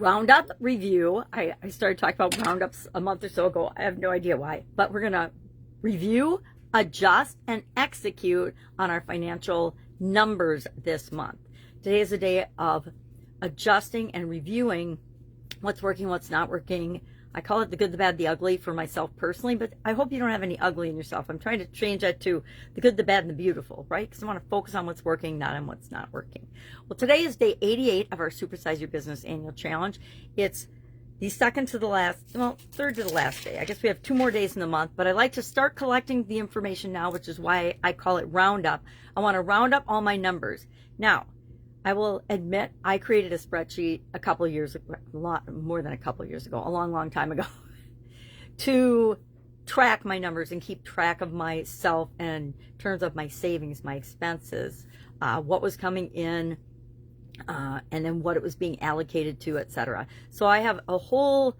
Roundup review. I started talking about Roundups a month or so ago. I have no idea why, but we're going to review, adjust, and execute on our financial numbers this month. Today is a day of adjusting and reviewing what's working, what's not working. I call it the good, the bad, the ugly for myself personally, but I hope you don't have any ugly in yourself. I'm trying to change that to the good, the bad, and the beautiful, right? Because I want to focus on what's working, not on what's not working. Well, today is day 88 of our Supersize Your Business Annual Challenge. It's the third to the last day. I guess we have 2 more days in the month, but I like to start collecting the information now, which is why I call it Roundup. I want to round up all my numbers. Now, I will admit I created a spreadsheet a couple of years ago, a lot more than a couple of years ago, a long time ago, to track my numbers and keep track of myself in terms of my savings, my expenses, what was coming in, and then what it was being allocated to, etc. So I have a whole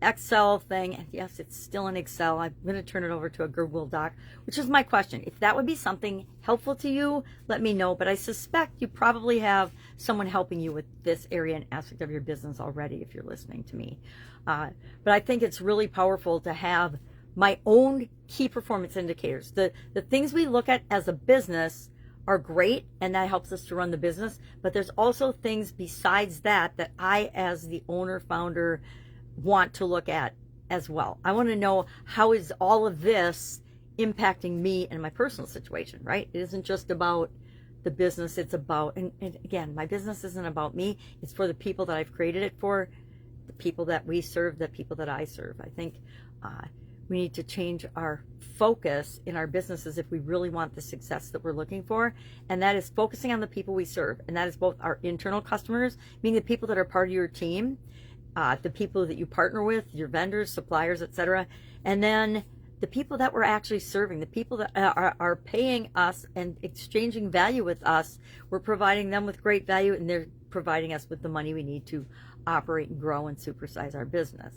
Excel thing, and yes, it's still in Excel. I'm going to turn it over to a Google Doc, which is my question. If that would be something helpful to you, let me know. But I suspect you probably have someone helping you with this area and aspect of your business already if you're listening to me. But I think it's really powerful to have my own key performance indicators. The things we look at as a business are great, and that helps us to run the business. But there's also things besides that that I, as the owner, founder, want to look at as well. I want to know, how is all of this impacting me and my personal situation, right? It isn't just about the business. It's about, and again, my business isn't about me. It's for the people that I've created it for, the people that we serve, the people that I serve. I think we need to change our focus in our businesses if we really want the success that we're looking for. And that is focusing on the people we serve. And that is both our internal customers, meaning the people that are part of your team, the people that you partner with, your vendors, suppliers, etc. And then the people that we're actually serving, the people that are paying us and exchanging value with us. We're providing them with great value, and they're providing us with the money we need to operate and grow and supersize our business.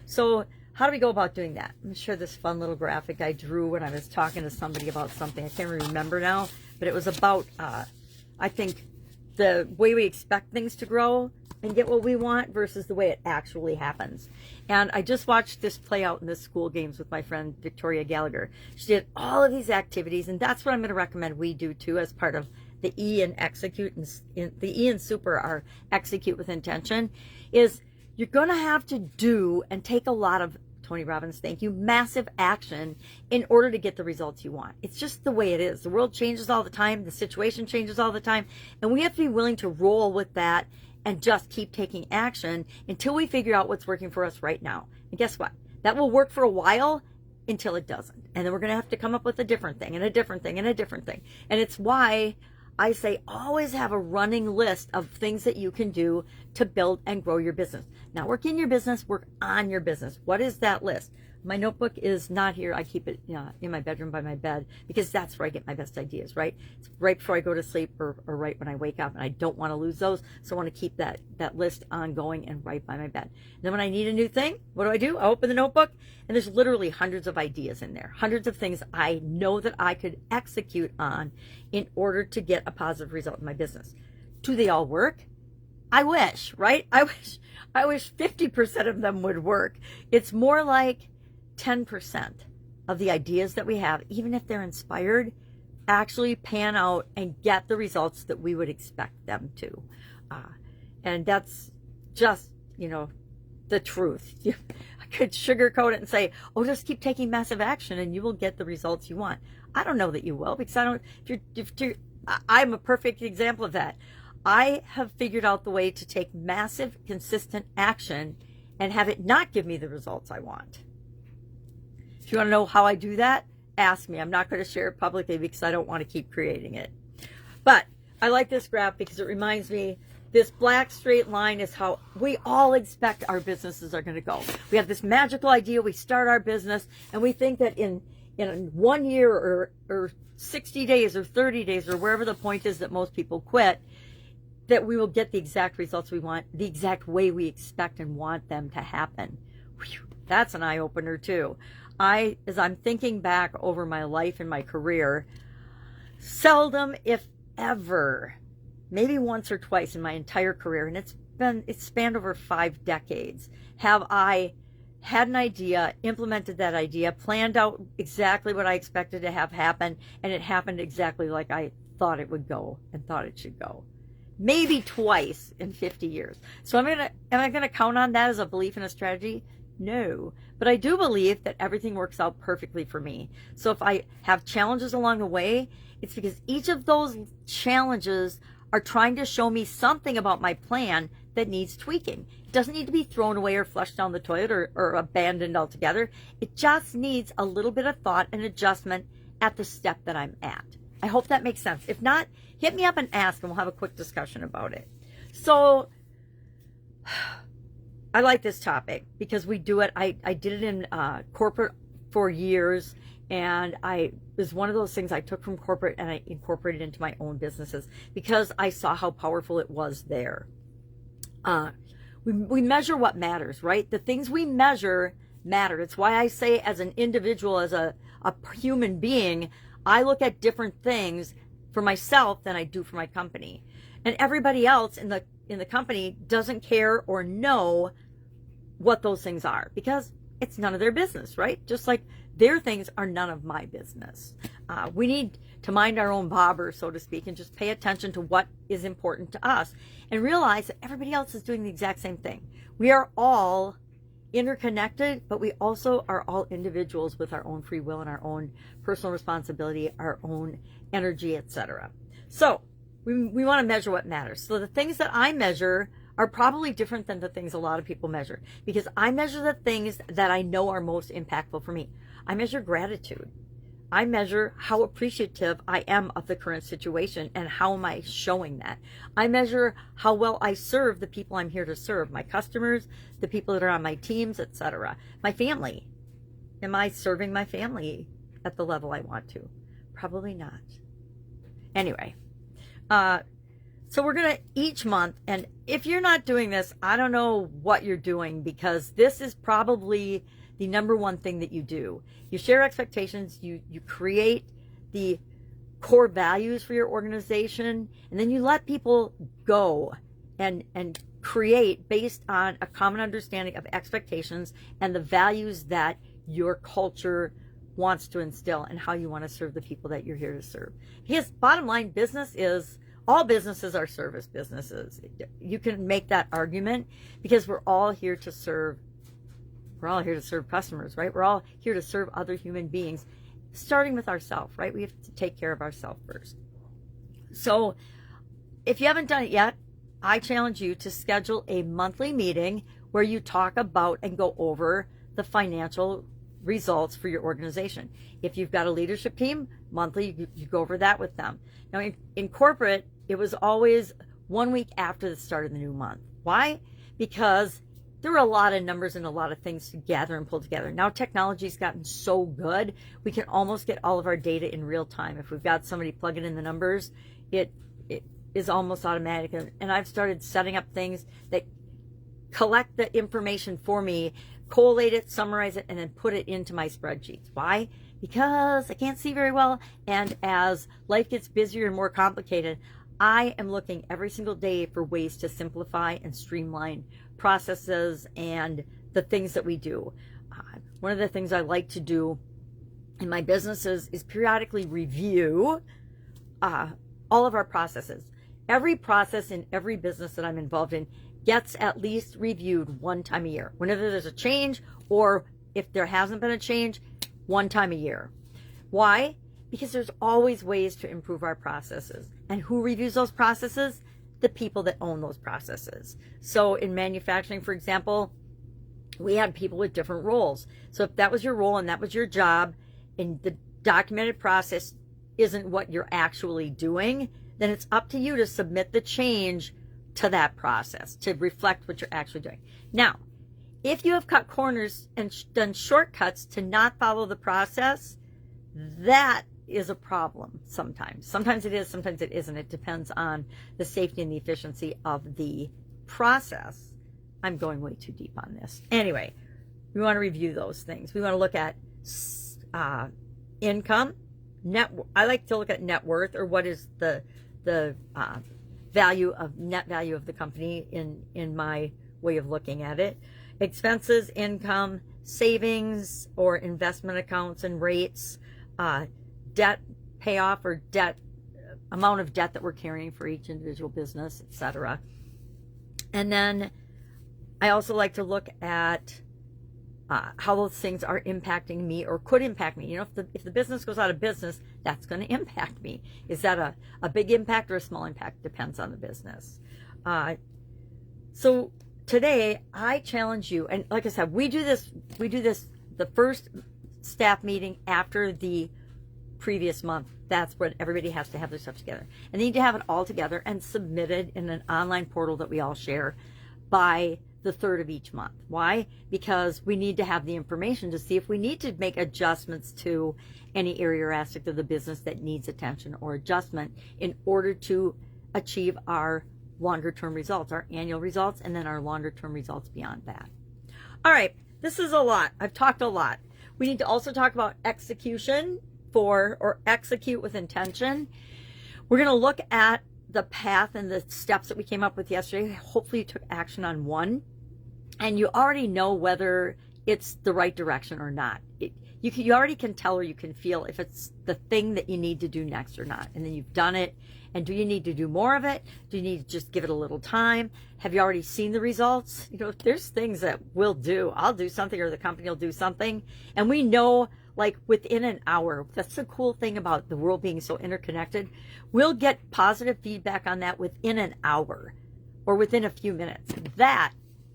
So how do we go about doing that? I'm going to share this fun little graphic I drew when I was talking to somebody about something. I can't remember now, but it was about, I think, the way we expect things to grow and get what we want versus the way it actually happens. And I just watched this play out in the school games with my friend Victoria Gallagher. She did all of these activities, and that's what I'm going to recommend we do too as part of the E and execute. And the E and super are execute with intention. Is you're going to have to do and take a lot of, Tony Robbins, thank you, massive action in order to get the results you want. It's just the way it is. The world changes all the time. The situation changes all the time. And we have to be willing to roll with that and just keep taking action until we figure out what's working for us right now. And guess what? That will work for a while until it doesn't. And then we're going to have to come up with a different thing and a different thing and a different thing. And it's why I say always have a running list of things that you can do to build and grow your business. Not work in your business, work on your business. What is that list? My notebook is not here. I keep it in my bedroom by my bed because that's where I get my best ideas, right? It's right before I go to sleep or right when I wake up, and I don't want to lose those. So I want to keep that list ongoing and right by my bed. And then when I need a new thing, what do? I open the notebook, and there's literally hundreds of ideas in there, hundreds of things I know that I could execute on in order to get a positive result in my business. Do they all work? I wish, right? I wish 50% of them would work. It's more like 10% of the ideas that we have, even if they're inspired, actually pan out and get the results that we would expect them to. And that's just, the truth. I could sugarcoat it and say, oh, just keep taking massive action and you will get the results you want. I don't know that you will, because I'm a perfect example of that. I have figured out the way to take massive, consistent action and have it not give me the results I want. If you want to know how I do that, ask me. I'm not going to share it publicly because I don't want to keep creating it. But I like this graph because it reminds me this black straight line is how we all expect our businesses are going to go. We have this magical idea. We start our business and we think that in 1 year or 60 days or 30 days or wherever the point is that most people quit, that we will get the exact results we want, the exact way we expect and want them to happen. Whew, that's an eye-opener too. As I'm thinking back over my life and my career, seldom, if ever, maybe once or twice in my entire career, and it's it's spanned over 5 decades. Have I had an idea, implemented that idea, planned out exactly what I expected to have happen, and it happened exactly like I thought it would go and thought it should go? Maybe twice in 50 years. So am I gonna count on that as a belief in a strategy? No. But I do believe that everything works out perfectly for me. So if I have challenges along the way, it's because each of those challenges are trying to show me something about my plan that needs tweaking. It doesn't need to be thrown away or flushed down the toilet or abandoned altogether. It just needs a little bit of thought and adjustment at the step that I'm at. I hope that makes sense. If not, hit me up and ask, and we'll have a quick discussion about it. So I like this topic because we do it. I did it in corporate for years, and it was one of those things I took from corporate and I incorporated into my own businesses because I saw how powerful it was there. We measure what matters, right? The things we measure matter. It's why I say, as an individual, as a human being, I look at different things for myself than I do for my company. And everybody else in the company doesn't care or know what those things are because it's none of their business, right? Just like their things are none of my business. We need to mind our own bobber, so to speak, and just pay attention to what is important to us and realize that everybody else is doing the exact same thing. We are all interconnected, but we also are all individuals with our own free will and our own personal responsibility, our own energy, etc. So we want to measure what matters. So the things that I measure are probably different than the things a lot of people measure, because I measure the things that I know are most impactful for me. I measure gratitude. I measure how appreciative I am of the current situation and how am I showing that. I measure how well I serve the people I'm here to serve, my customers, the people that are on my teams, etc. My family. Am I serving my family at the level I want to? Probably not. Anyway, so we're going to each month, and if you're not doing this, I don't know what you're doing, because this is probably the number one thing that you do. You share expectations, you create the core values for your organization, and then you let people go and create based on a common understanding of expectations and the values that your culture wants to instill and how you want to serve the people that you're here to serve. Because bottom line, all businesses are service businesses. You can make that argument because we're all here to serve. We're all here to serve customers, right? We're all here to serve other human beings, starting with ourselves, right? We have to take care of ourselves first. So if you haven't done it yet, I challenge you to schedule a monthly meeting where you talk about and go over the financial results for your organization. If you've got a leadership team, monthly, you go over that with them. Now, in corporate, it was always 1 week after the start of the new month. Why? Because there were a lot of numbers and a lot of things to gather and pull together. Now technology's gotten so good, we can almost get all of our data in real time. If we've got somebody plugging in the numbers, it is almost automatic. And I've started setting up things that collect the information for me, collate it, summarize it, and then put it into my spreadsheets. Why? Because I can't see very well, and as life gets busier and more complicated, I am looking every single day for ways to simplify and streamline processes and the things that we do. One of the things I like to do in my businesses is periodically review all of our processes. Every process in every business that I'm involved in gets at least reviewed 1 time a year. Whenever there's a change, or if there hasn't been a change, 1 time a year. Why? Because there's always ways to improve our processes. And who reviews those processes? The people that own those processes. So in manufacturing, for example, we had people with different roles. So if that was your role and that was your job, and the documented process isn't what you're actually doing, then it's up to you to submit the change to that process to reflect what you're actually doing. Now, if you have cut corners and done shortcuts to not follow the process, that is a problem sometimes. Sometimes it is, sometimes it isn't. It depends on the safety and the efficiency of the process. I'm going way too deep on this. Anyway, we want to review those things. We want to look at income, I like to look at net worth, or what is the net value of the company in my way of looking at it. Expenses, income, savings or investment accounts and rates, debt payoff or amount of debt that we're carrying for each individual business, etc. And then I also like to look at how those things are impacting me or could impact me. You know, if the business goes out of business, that's going to impact me. Is that a big impact or a small impact? Depends on the business. So today I challenge you, and like I said, we do this the first staff meeting after the previous month. That's when everybody has to have their stuff together. And they need to have it all together and submitted in an online portal that we all share by the 3rd of each month. Why? Because we need to have the information to see if we need to make adjustments to any area or aspect of the business that needs attention or adjustment in order to achieve our longer term results, our annual results, and then our longer term results beyond that. All right, this is a lot. I've talked a lot. We need to also talk about execution or execute with intention. We're going to look at the path and the steps that we came up with yesterday. Hopefully you took action on one and you already know whether it's the right direction or not. You already can tell or you can feel if it's the thing that you need to do next or not. And then you've done it. And do you need to do more of it? Do you need to just give it a little time? Have you already seen the results? You know, there's things that we'll do. I'll do something or the company will do something. And we know like within an hour. That's the cool thing about the world being so interconnected. We'll get positive feedback on that within an hour or within a few minutes. That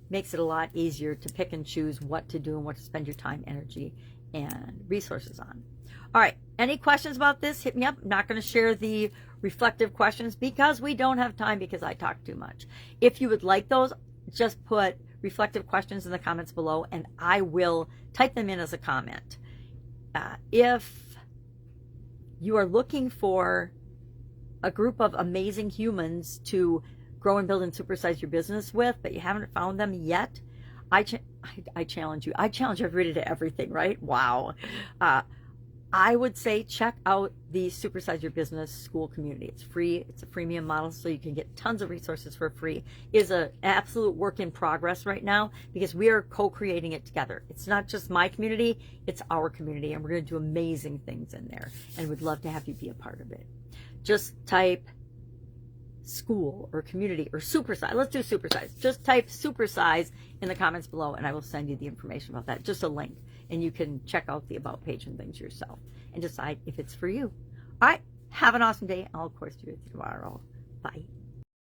makes it a lot easier to pick and choose what to do and what to spend your time, energy, and resources on. All right, any questions about this? Hit me up. I'm not going to share the reflective questions because we don't have time because I talk too much. If you would like those, just put reflective questions in the comments below and I will type them in as a comment. If you are looking for a group of amazing humans to grow and build and supersize your business with, but you haven't found them yet, I challenge you. I challenge everybody to everything, right? Wow. I would say check out the Supersize Your Business School community. It's free. It's a freemium model, so you can get tons of resources for free. It is an absolute work in progress right now because we are co-creating it together. It's not just my community, it's our community, and we're going to do amazing things in there, and we'd love to have you be a part of it. Just type school or community or supersize. Let's do supersize. Just type supersize in the comments below and I will send you the information about that. Just a link and you can check out the about page and things yourself and decide if it's for you. All right. Have an awesome day. I'll of course do it tomorrow. Bye.